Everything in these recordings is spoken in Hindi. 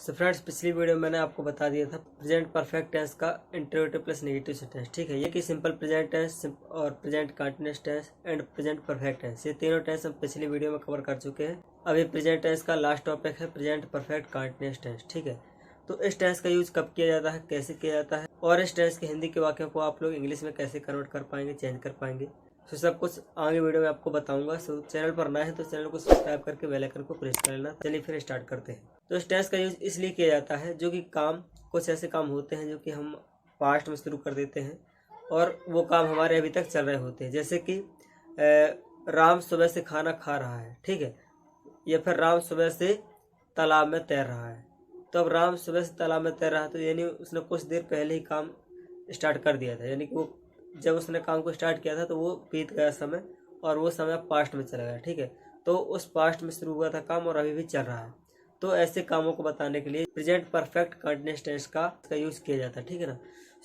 सो फ्रेंड्स, पिछली वीडियो में मैंने आपको बता दिया था प्रेजेंट परफेक्ट टेंस का इंट्रोगेटिव प्लस नेगेटिव टेंस। ठीक है, ये कि सिंपल प्रेजेंट टेंस और present continuous tense and present perfect tense, ये तीनों टेंस हम पिछली वीडियो में कवर कर चुके हैं। अभी प्रेजेंट टेंस का लास्ट टॉपिक है प्रेजेंट परफेक्ट कंटीन्यूअस टेंस। ठीक है, तो इस टेंस का यूज कब किया जाता है, कैसे किया जाता है, और इस टेंस के हिंदी के वाक्यों को आप लोग इंग्लिश में कैसे कन्वर्ट कर पाएंगे, चेंज कर पाएंगे, तो सब कुछ आगे वीडियो में आपको बताऊंगा। सो चैनल पर नए हैं तो चैनल को सब्सक्राइब करके बेल आइकन को प्रेस कर लेना। चलिए फिर स्टार्ट करते हैं। तो इस टेंस का यूज इसलिए किया जाता है जो कि कुछ ऐसे काम होते हैं जो कि हम पास्ट में शुरू कर देते हैं और वो काम हमारे अभी तक चल रहे होते हैं। जैसे कि राम सुबह से खाना खा रहा है, ठीक है, या फिर राम सुबह से तालाब में तैर रहा है। तो अब राम सुबह से तालाब में तैर रहा है तो यानी उसने कुछ देर पहले ही काम स्टार्ट कर दिया था, यानी कि वो जब उसने काम को स्टार्ट किया था तो वो बीत गया समय और वो समय पास्ट में चला गया। ठीक है, तो उस पास्ट में शुरू हुआ था काम और अभी भी चल रहा है। तो ऐसे कामों को बताने के लिए प्रेजेंट परफेक्ट कंटीन्यूअस टेंस का यूज किया जाता है। ठीक है ना।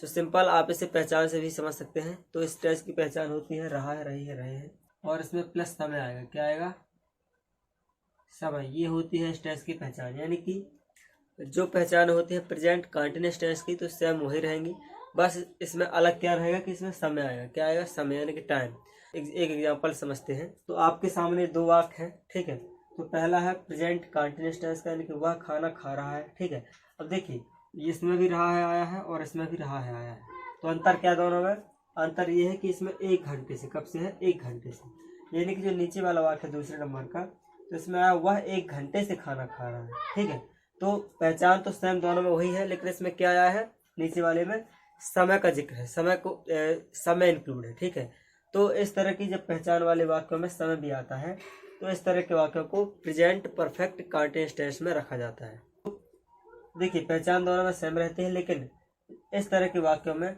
सो सिंपल, आप इसे पहचान से भी समझ सकते हैं। तो इस टेंस की पहचान होती है रहा है, रही है, रहे हैं, और इसमें प्लस समय आएगा। क्या आएगा? समय। ये होती है इस टेंस की पहचान। यानी कि जो पहचान होती है प्रेजेंट कंटीन्यूअस टेंस की तो सेम वही रहेंगी, बस इसमें अलग क्या रहेगा कि इसमें समय आएगा। क्या आएगा? समय, यानी कि टाइम। एक एग्जांपल समझते हैं। तो आपके सामने दो वाक्य हैं, ठीक है। तो पहला है प्रेजेंट कंटीन्यूअस टेंस का, यानी कि वह खाना खा रहा है। ठीक है, अब देखिए इसमें भी रहा है आया है और इसमें भी रहा है आया है। तो अंतर क्या दोनों में? अंतर ये है कि इसमें 1 घंटे से, कब से है? 1 घंटे से। यानी कि जो नीचे वाला वाक्य है दूसरे नंबर का, तो इसमें आया वह 1 घंटे से खाना खा रहा है। ठीक है, तो पहचान तो सेम दोनों में वही है, लेकिन इसमें क्या आया है? नीचे वाले में समय का जिक्र है, समय इंक्लूड है। ठीक है, तो इस तरह की जब पहचान वाले वाक्यों में समय भी आता है तो इस तरह के वाक्यों को प्रेजेंट परफेक्ट कंटीन्यूअस टेंस में रखा जाता है। देखिए पहचान दोनों में सेम रहती है, लेकिन इस तरह के वाक्यों में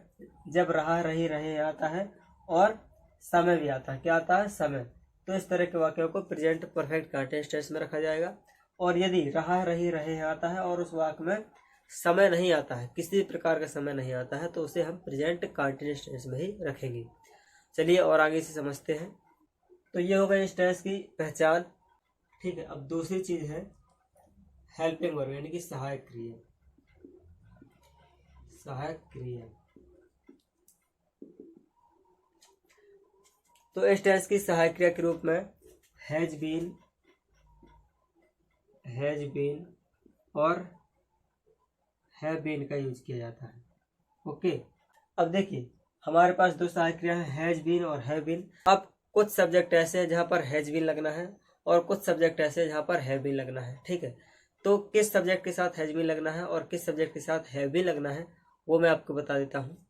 जब रहा, रही, रहे आता है और समय भी आता है। क्या आता है? समय। तो इस तरह के वाक्यों को प्रेजेंट परफेक्ट कंटीन्यूअस टेंस में रखा जाएगा। और यदि रहा, रही, रहे आता है और उस वाक्य में समय नहीं आता है, किसी प्रकार का समय नहीं आता है, तो उसे हम प्रेजेंट कंटीन्यूअस टेंस में ही रखेंगे। चलिए और आगे से समझते हैं। तो ये हो गई इस टेंस की पहचान। ठीक है, अब दूसरी चीज है हेल्पिंग वर्ब, यानी कि सहायक क्रिया। सहायक क्रिया। तो इस टेंस की सहायक क्रिया के रूप में हैज बीन और हैव बीन का यूज किया जाता है। ओके, अब देखिए हमारे पास दो सहायक क्रिया है, हैज बीन और हैव बीन। अब कुछ सब्जेक्ट ऐसे हैं जहां पर हैज बीन लगना है और कुछ सब्जेक्ट ऐसे हैं जहां पर हैव बीन लगना है। ठीक है, तो किस सब्जेक्ट के साथ हैज बीन लगना है और किस सब्जेक्ट के साथ हैव बीन लगना है वो मैं आपको बता देता हूँ।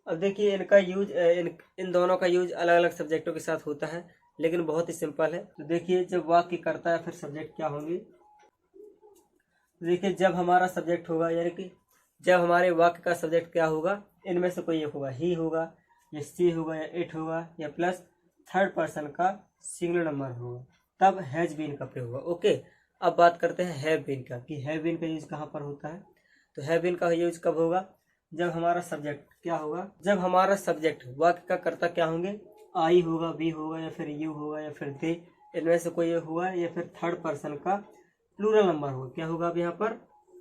अब देखिए इनका यूज इन दोनों का यूज अलग अलग सब्जेक्टों के साथ होता है, लेकिन बहुत ही सिंपल है। तो देखिए जब वाक्य करता है फिर सब्जेक्ट क्या होंगे। देखिए जब हमारा सब्जेक्ट होगा, यानी कि जब हमारे वाक्य का सब्जेक्ट क्या होगा, इनमें से कोई एक होगा, ही होगा या सी होगा या इट होगा या प्लस थर्ड पर्सन का सिंगुलर नंबर होगा, तब हैज बीन का प्रयोग होगा। ओके, अब बात करते हैं हैव बीन का, कि हैव बीन का यूज कहाँ पर होता है। तो हैव बीन का यूज कब होगा? जब हमारा सब्जेक्ट क्या होगा, जब हमारा सब्जेक्ट वाक्य का कर्ता क्या होंगे, आई होगा, बी होगा या फिर यू होगा या फिर दे, इनमें से कोई एक होगा, या फिर थर्ड पर्सन का प्लूरल नंबर होगा। क्या होगा? अब यहाँ पर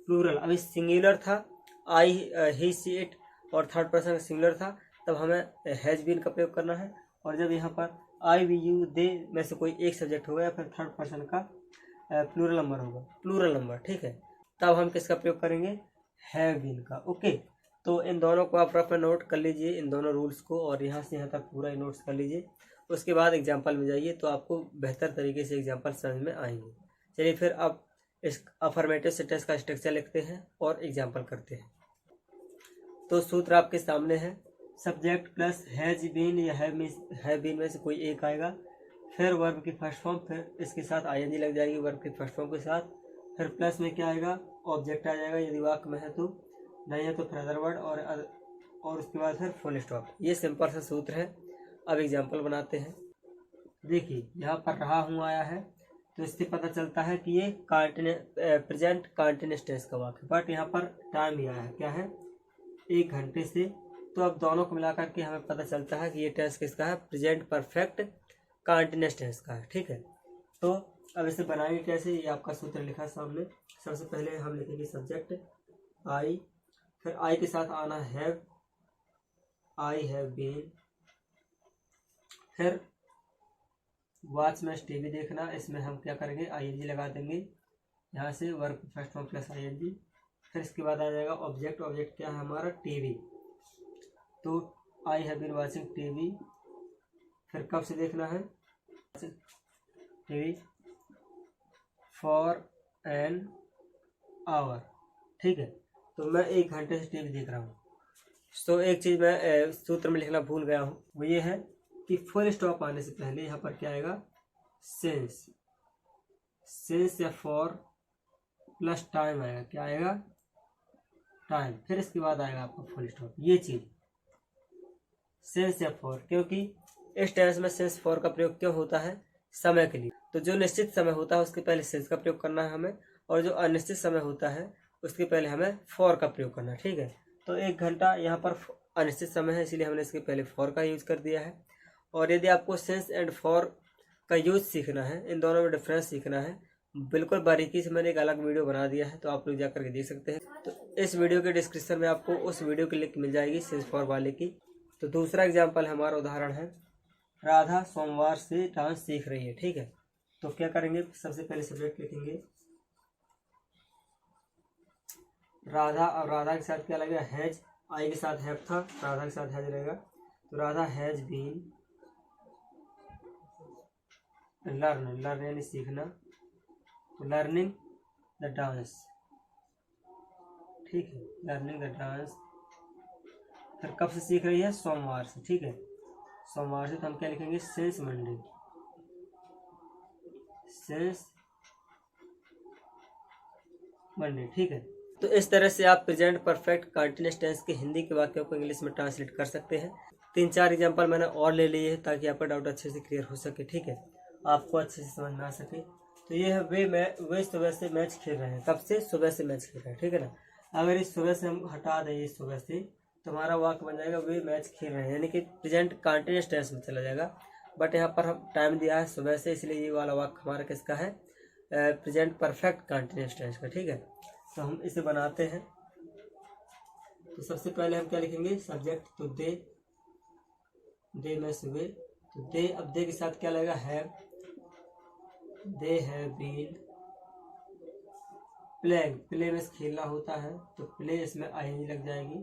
प्लूरल, अभी सिंगुलर था आई, ही, सी, इट और थर्ड पर्सन का सिंगुलर था, तब हमें हैज बीन का प्रयोग करना है। और जब यहाँ पर आई, वी, यू, दे में से कोई एक सब्जेक्ट होगा या फिर थर्ड पर्सन का प्लूरल नंबर होगा, प्लूरल नंबर, ठीक है, तब हम किसका प्रयोग करेंगे? हैव बीन का। ओके, तो इन दोनों को आप रफ में नोट कर लीजिए, इन दोनों रूल्स को, और यहाँ से यहाँ तक पूरा नोट्स कर लीजिए। उसके बाद एग्जाम्पल में जाइए तो आपको बेहतर तरीके से एग्जाम्पल समझ में आएंगे। चलिए फिर अब इस अफर्मेटिव सेंटेंस का स्ट्रक्चर लिखते हैं और एग्जाम्पल करते हैं। तो सूत्र आपके सामने है, सब्जेक्ट प्लस हैज बीन या हैव बीन में से कोई एक आएगा, फिर वर्ब की फर्स्ट फॉर्म, फिर इसके साथ आईएनजी लग जाएगी वर्ब की फर्स्ट फॉर्म के साथ, फिर प्लस में क्या आएगा? ऑब्जेक्ट आ जाएगा यदि वाक्य में है तो, नहीं है तो फिर अदर वर्ड, और उसके बाद फिर फुल स्टॉप। ये सिंपल सा सूत्र है। अब एग्जाम्पल बनाते हैं। देखिए यहाँ पर रहा हूँ आया है, तो इससे पता चलता है कि ये प्रेजेंट कंटीन्यूअस टेंस का वाक्य, बट यहाँ पर टाइम भी आया है, क्या है? 1 घंटे से। तो अब दोनों को मिलाकर के हमें पता चलता है कि ये टेंस किसका है? प्रेजेंट परफेक्ट कंटीन्यूअस टेंस का है। ठीक है, तो अब इसे बनाएंगे कैसे, ये आपका सूत्र लिखा है सामने। सबसे पहले हम लिखेंगे सब्जेक्ट आई, फिर आई के साथ आना हैव, आई हैव बीन, फिर वॉच मैच टीवी देखना, इसमें हम क्या करेंगे ING लगा देंगे यहाँ से, work first form plus ING। फिर इसके बाद आ जाएगा ऑब्जेक्ट, ऑब्जेक्ट क्या है हमारा टीवी, तो I have been watching TV, फिर कब से देखना है टीवी, फॉर एन आवर, ठीक है। तो मैं 1 घंटे से टीवी देख रहा हूँ। तो एक चीज़ मैं सूत्र में लिखना भूल गया हूँ, वो ये है कि फुल स्टॉप आने से पहले यहाँ पर क्या आएगा, सिंस, सिंस या फॉर प्लस टाइम आएगा, क्या आएगा टाइम, फिर इसके बाद आएगा आपका फुल स्टॉप। ये चीज़ सिंस या फॉर, क्योंकि इस टेंस में सिंस फॉर का प्रयोग क्यों होता है, समय के लिए। तो जो निश्चित समय होता है उसके पहले सिंस का प्रयोग करना है हमें, और जो अनिश्चित समय होता है उसके पहले हमें फॉर का प्रयोग करना है, ठीक है। तो 1 घंटा यहाँ पर अनिश्चित समय है, इसलिए हमने इसके पहले फॉर का यूज कर दिया है। और यदि आपको सिंस एंड फॉर का यूज सीखना है, इन दोनों में डिफरेंस सीखना है, बिल्कुल बारीकी से मैंने एक अलग वीडियो बना दिया है, तो आप लोग जाकर के देख सकते हैं। तो इस वीडियो के डिस्क्रिप्शन में आपको उस वीडियो की लिंक मिल जाएगी सिंस फॉर वाले की। तो दूसरा एग्जाम्पल हमारा उदाहरण है, राधा सोमवार से डांस सीख रही है, ठीक है। तो क्या करेंगे, सबसे पहले सब्जेक्ट लिखेंगे राधा, और राधा के साथ क्या लगेगा हैज, आई के साथ हैव था, राधा के साथ हैज रहेगा, तो Radha has been learn, learn यानी सीखना, तो लर्निंग द डांस, ठीक है, लर्निंग द डांस। फिर कब से सीख रही है, सोमवार से, ठीक है, सोमवार से। तो हम क्या लिखेंगे, सिंस मंडे, सिंस मंडे, ठीक है। तो इस तरह से आप प्रेजेंट परफेक्ट कंटीन्यूअस टेंस के हिंदी के वाक्यों को इंग्लिश में ट्रांसलेट कर सकते हैं। 3-4 एग्जांपल मैंने और ले लिए हैं ताकि आपका डाउट अच्छे से क्लियर हो सके, ठीक है, आपको अच्छे से समझ में आ सके। तो ये है वे सुबह से मैच खेल रहे हैं, कब से, सुबह से मैच खेल रहे हैं, ठीक है ना। अगर इस सुबह से हम हटा दें इस सुबह से, तो हमारा वाक्य बन जाएगा वे मैच खेल रहे हैं, यानी कि प्रेजेंट कंटीन्यूअस टेंस में चला जाएगा। बट यहाँ पर हम टाइम दिया है सुबह से, इसलिए ये वाला वाक्य हमारा किसका है, प्रेजेंट परफेक्ट कंटीन्यूअस टेंस का, ठीक है। तो हम इसे बनाते हैं। तो सबसे पहले हम क्या लिखेंगे, सब्जेक्ट, तो दे में सुबह, तो दे, अब दे के साथ क्या लगेगा, have, they have been playing, play में खेलना होता है, तो प्ले इसमें ING लग जाएगी,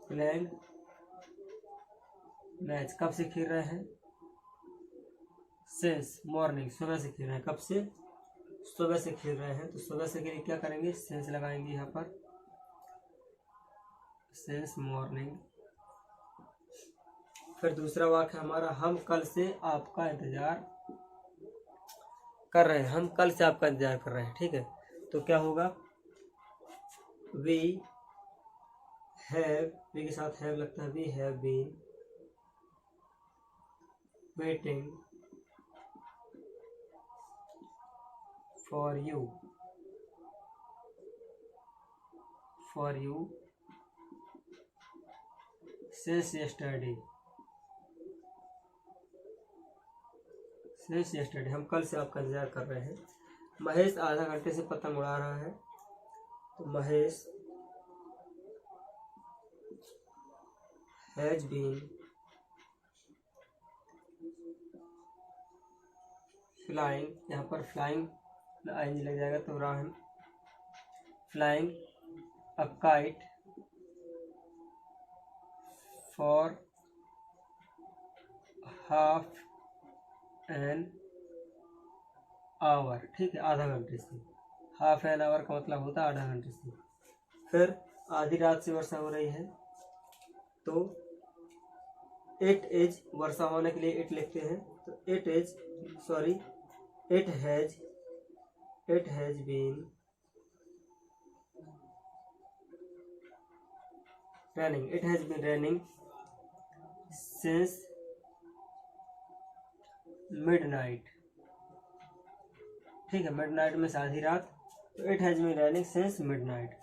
प्लेइंग मैच, कब से खेल रहे हैं, सिंस मॉर्निंग, सुबह से खेल रहे हैं, कब से, सुबह से खेल रहे हैं। तो सुबह से के लिए क्या करेंगे, सिंस लगाएंगे यहाँ पर, सिंस मॉर्निंग। फिर दूसरा वाक्य हमारा, हम कल से आपका इंतजार कर रहे हैं, हम कल से आपका इंतजार कर रहे हैं, ठीक है। तो क्या होगा, वी हैव, वी के साथ हैव लगता है, we have been waiting for you, since yesterday, हम कल से आपका इंतजार कर रहे हैं। महेश आधा घंटे से पतंग उड़ा रहा है, तो महेश हैज बीन फ्लाइंग, यहाँ पर फ्लाइंग ING लग जाएगा, तो Ram flying a kite for half an hour, ठीक है, आधा घंटे से, हाफ एन आवर का मतलब होता है आधा घंटे से। फिर आधी रात से वर्षा हो रही है, तो इट इज, वर्षा होने के लिए इट लिखते हैं, तो it has been running, it has been running since midnight, ठीक है, मिडनाइट में से आधी रात, तो it has been running since midnight,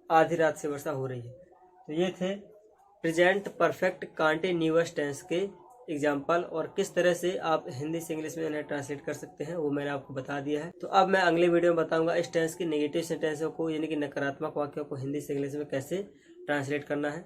आधी रात से वर्षा हो रही है। तो ये थे प्रेजेंट परफेक्ट कंटीन्यूअस टेंस के एग्जाम्पल और किस तरह से आप हिंदी से इंग्लिश में इन्हें ट्रांसलेट कर सकते हैं वो मैंने आपको बता दिया है। तो अब मैं अगले वीडियो में बताऊंगा इस टेंस की नेगेटिव सेंटेंसों को यानी कि नकारात्मक वाक्यों को हिंदी से इंग्लिश में कैसे ट्रांसलेट करना है।